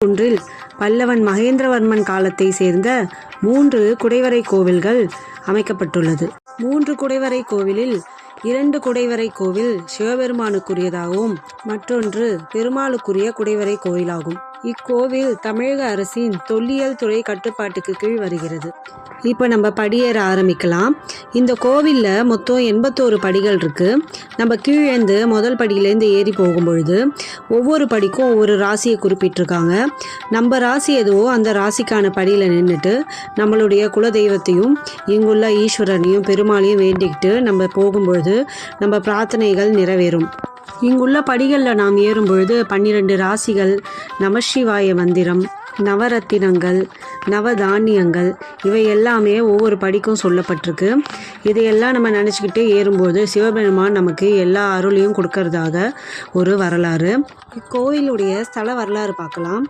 குன்றில் பல்லவன் மகேந்திரவர்மன் காலத்தை சேர்ந்த 3 குடைவரை கோவில்கள் அமைக்கப்பட்டுள்ளது. 3 குடைவரை கோவிலில் 2 குடைவரை கோவில் சிவபெருமானுக்குரியதாகவும் மற்றொன்று பெருமாளுக்குரிய குடைவரை கோவிலாகும். இக்கோவில் தமிழக அரசின் தொல்லியல் துறை கட்டுப்பாட்டுக்கு கீழ் வருகிறது. இப்போ நம்ம படியேற ஆரம்பிக்கலாம். இந்த கோவிலில் மொத்தம் 81 படிகள் இருக்குது. நம்ம கீழேந்து முதல் படியிலேருந்து ஏறி போகும்பொழுது ஒவ்வொரு படிக்கும் ஒவ்வொரு ராசியை குறிப்பிட்டிருக்காங்க. நம்ம ராசி எதுவோ அந்த ராசிக்கான படியில் நின்றுட்டு நம்மளுடைய குலதெய்வத்தையும் இங்குள்ள ஈஸ்வரனையும் பெருமாளையும் வேண்டிக்கிட்டு நம்ம போகும்பொழுது நம்ம பிரார்த்தனைகள் நிறைவேறும். இங்குள்ள படிகளில் நாம் ஏறும் பொழுது 12 ராசிகள், நமசிவாய மந்திரம், நவரத்தினங்கள், நவதானியங்கள் இவை எல்லாமே ஒவ்வொரு படிக்கும் சொல்லப்பட்டிருக்கு. இதையெல்லாம் நம்ம நினச்சிக்கிட்டே ஏறும்போது சிவபெருமான் நமக்கு எல்லா அருளையும் கொடுக்கறதாக ஒரு வரலாறு. இக்கோயிலுடைய ஸ்தல வரலாறு பார்க்கலாம்.